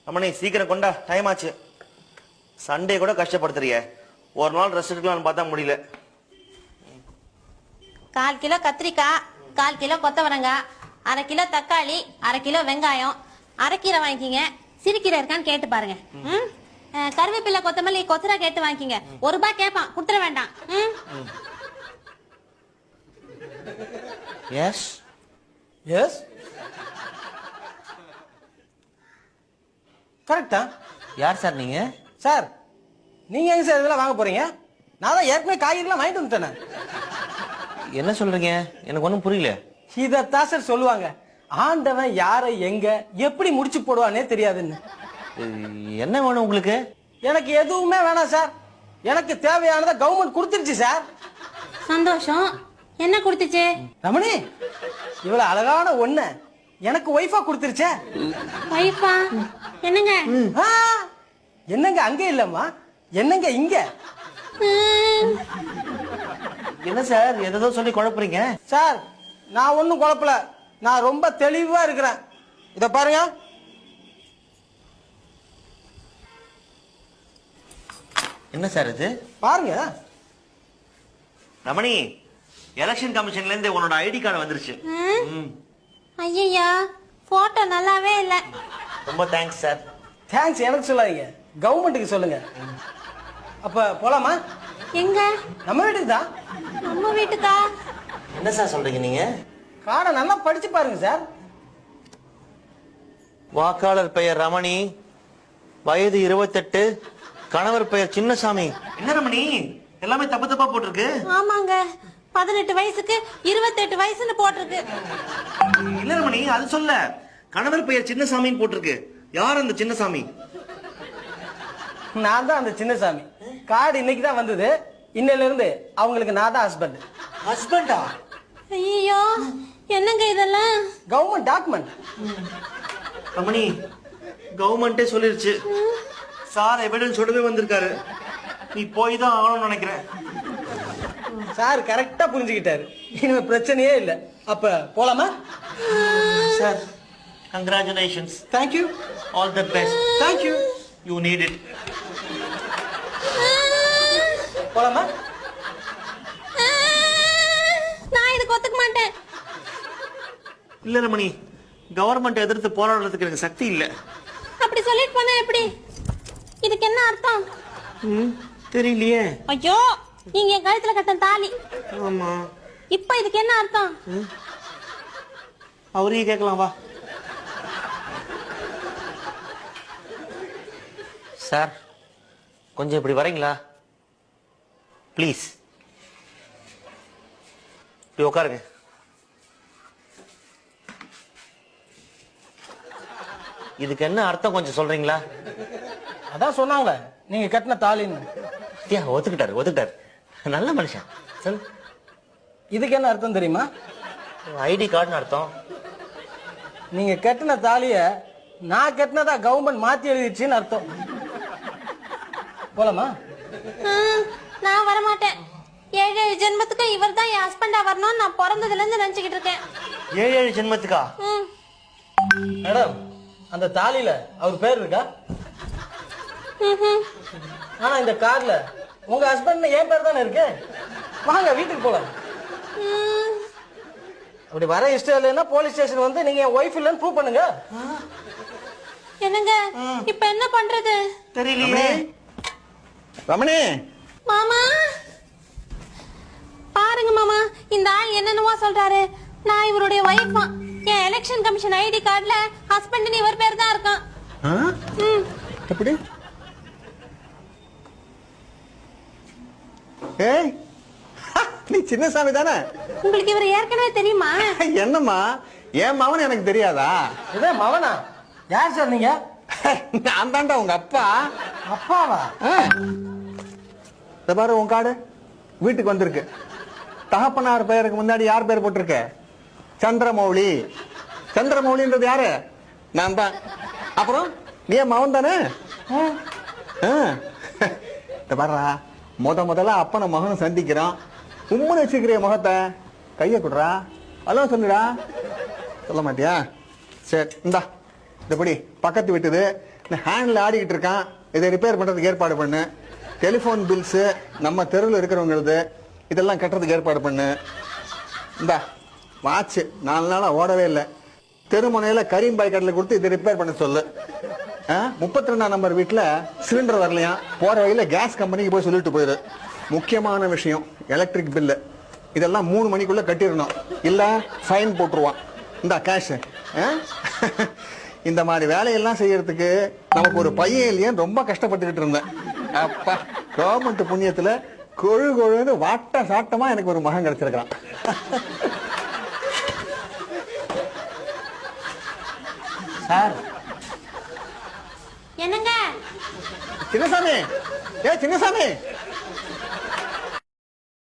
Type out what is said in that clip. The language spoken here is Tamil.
அம்மணி சீக்கிரம் கொண்டா, டைம் ஆச்சு. சண்டே கூட கஷ்டப்படுத்துறிய, ஒரு நாள் ரெஸ்ட் எடுக்கலாம்னு பார்த்தா முடியல. 1/4 கிலோ கத்திரிக்காய், 1/4 கிலோ கொத்தவரங்காய், 1/2 கிலோ தக்காளி, 1/2 கிலோ வெங்காயம், அரைக்கீரை வாங்கிக்கிங்க. சிறுக்கீரை இருக்கான்னு கேட்டு பாருங்க. கருவேப்பிலை, கொத்தமல்லி, கொத்தரா கேட்டு வாங்கிக்கிங்க. ₹1 கேட்பான், குடுத்துற வேண்டாம். எஸ் எஸ் கரெக்டா? யார் சார் நீங்க? சார் நீங்க எங்க சார் இதெல்லாம் வாங்க போறீங்க? நான் தான் ஏற்கனவே காய்கறிலாம் வாங்கிட்டு வந்துட்டேன். என்ன சொல்றீங்க? எனக்கு ஒன்றும் புரியல. இதத்தான் சார் சொல்லுவாங்க, ஆண்டவன் யாரை எங்க எப்படி முடிச்சு போடுவானே தெரியாதுன்னு. என்ன வேணும் உங்களுக்கு? எனக்கு எதுவுமே வேணாம் சார். எனக்கு தேவையானதை கவர்மெண்ட் கொடுத்துருச்சு சார். சந்தோஷம். என்ன கொடுத்துச்சு? ரமணி, இவ்வளவு அழகான ஒண்ணு எனக்கு ஒய்ஃபா கொடுத்துருச்சே. வைஃபா? என்னங்க? என்னங்க அங்க இல்லம்மா, என்னங்க இங்க? என்ன சார் எதோ சொல்லி குழப்புறீங்க? சார் நான் ஒன்னும் குழப்பல, நான் ரொம்ப தெளிவா இருக்கிறேன். இத பாருங்க. என்ன சார் இது? பாருங்க. ரமணி, எலெக்ஷன் கமிஷன்ல இருந்து உன்னோட ஐடி கார்டு வந்துருச்சு. ஐயா, போட்டோ நல்லாவே இல்ல. ரொம்ப தேங்க்ஸ் சார். தேங்க்ஸ் எனக்கு சொல்லாதீங்க, கவர்மெண்ட்டுக்கு சொல்லுங்க. அப்ப போலாமா? எங்க? நம்ம வீட்டுக்கு தான். நம்ம வீட்டுக்கா? என்ன சார் சொல்றீங்க நீங்க? கார்டை நல்லா படிச்சு பாருங்க சார். வாக்காளர் பெயர் ரமணி, வயது 28, கணவர் பெயர் சின்னசாமி. என்ன ரமணி, எல்லாமே தப்பு தப்பா போட்டிருக்கு. ஆமாங்க, 18 வயசுக்கு 28 வயசுன்னு போட்டிருக்கு. இல்ல ரமணி, அது சொல்ல, கணவர் பெயர் சின்னசாமின்னு போட்டிருக்கு. யார் அந்த சின்னசாமி? நான் தான் அந்த சின்னசாமி. கார்டு இன்னைக்கு தான் வந்தது. இன்னையில இருந்து அவங்களுக்கு நான் தான் ஹஸ்பண்ட். ஹஸ்பண்டா? ஐயோ, என்னங்க இதெல்லாம்? Government document. ரமணி, கவர்மெண்டே சொல்லிருச்சு. சார் எவிடன்ஸ் சொல்லவே வந்திருக்காரு. நீ போய் தான் ஆகணும்னு நினைக்கிறேன். சார் கரெக்டா புரிஞ்சுக்கிட்டாரு. இனிமே பிரச்சனையே இல்ல. அப்ப போலாமா? Sir, congratulations. Thank you. All the best. Thank you. You need it. போலாமா? நான் இதுக்கு ஒத்துக்க மாட்டேன். இல்ல ரமணி, கவர்மெண்ட் எதிர்த்து போராடுறதுக்கு எனக்கு சக்தி இல்ல. அப்படி சொல்லிட்டு போனா எப்படி? இதுக்கு என்ன அர்த்தம்? தெரியலையே. ஐயோ, நீங்க என் கழுத்துல கட்டின தாலி. ஆமா. இப்ப இதுக்கு என்ன அர்த்தம்? அவரையும் கேட்கலாம், வா. சார், கொஞ்சம் இப்படி வரீங்களா ப்ளீஸ்? இப்படி உட்காருங்க. இதுக்கு என்ன அர்த்தம் கொஞ்சம் சொல்றீங்களா? அதான் சொன்னாங்களே, நீங்க கட்டின தாலின்னு. ஒத்துக்கிட்டாரு. நல்ல மனுஷன். சொல். இதுக்கு என்ன அர்த்தம் தெரியுமா? ஐடி கார்டுன்னு அர்த்தம். நீங்க கட்டின தாலிய நான் கட்டினதா கவர்மெண்ட் மாத்தி எழுதிடுச்சுன்னு அர்த்தம். போலாமா? நான் வரமாட்டேன். 7 ஜென்மத்துக்கு இவர் தான் என் ஹஸ்பண்டா வரணும்னு நான் பிறந்ததுல இருந்து நினைச்சுக்கிட்டு இருக்கேன். 7 ஜென்மத்துக்கா? மேடம், அந்த தாலியில அவர் பேர் இருக்கா? ஆனா இந்த கார்டுல உங்க ஹஸ்பண்ட் என் பேர் தானே இருக்கு. வாங்க வீட்டுக்கு போலாம். அப்படி வர இஷ்டம் இல்லைன்னா போலீஸ் ஸ்டேஷன் வந்து நீங்க என் ஒய்ஃப் இல்லைன்னு ப்ரூவ் பண்ணுங்க. என்னங்க இப்ப என்ன பண்றது? தெரியலையே. ரமணி, மாமா பாருங்க மாமா, இந்த ஆள் என்னென்னவோ சொல்றாரு. நான் இவருடைய ஒய்ஃபா. என் எலெக்ஷன் கமிஷன் ஐடி கார்டுல ஹஸ்பண்ட் இவர் பேர் தான் இருக்கான். எப்படி? ஏய், நீ சின்னசாமி தானே? உங்களுக்கு இவர் ஏற்கனவே தெரியுமா? என்னம்மா, என் மவன் எனக்கு தெரியாதா? இதே மவனா? யார் சார் நீங்க? நான் தாண்டா உங்க அப்பா. அப்பாவா? பாரு, உன் கார்டு வீட்டுக்கு வந்திருக்கு. தகப்பனார் பெயருக்கு முன்னாடி யார் பேர் போட்டிருக்க? சந்திரமௌலி. சந்திரமௌலின்றது யாரு? நான் தான். அப்புறம் நீ மவன் தானே? பாருடா, முதல்ல அப்பனை மகனும் சந்திக்கிறோம். உம்முன்னு வச்சுக்கிற முகத்தை கையை கொடுறா. அதெல்லாம் சொல்லுடா. சொல்ல மாட்டியா? சரி, இந்தா இந்த படி பக்கத்து விட்டுது ஹேண்டில் ஆடிக்கிட்டு இருக்கான், இதை ரிப்பேர் பண்றதுக்கு ஏற்பாடு பண்ணு. டெலிஃபோன் பில்ஸு நம்ம தெருவில் இருக்கிறவங்களது இதெல்லாம் கட்டுறதுக்கு ஏற்பாடு பண்ணு. இந்தா வாட்ச் 4 நாளா ஓடவே இல்லை, தெருமுனையில கரீம் பாய் கடையில் கொடுத்து இதை ரிப்பேர் பண்ண சொல்லு. 32ஆம் நம்பர் வீட்டில் சிலிண்டர் வரலையா, போற வழியில கேஸ் கம்பெனிக்கு போய் சொல்லிட்டு போயிரு. முக்கியமான விஷயம் எலக்ட்ரிக் பில்லு இதெல்லாம் 3 மணிக்குள்ள கட்டிடணும், இல்ல ஃபைன் போட்டுருவான். இந்த கேஷ். இந்த மாதிரி வேலையெல்லாம் செய்யறதுக்கு நமக்கு ஒரு பையன் இல்லையான்னு ரொம்ப கஷ்டப்பட்டுக்கிட்டு இருந்தேன். அப்பா கவர்மெண்ட் புண்ணியத்துல கொழு கொழுன்னு வாட்ட சாட்டமா எனக்கு ஒரு மகன் கிடைச்சிருக்கான். சார் என்னங்க சின்னசாமி, சின்னசாமி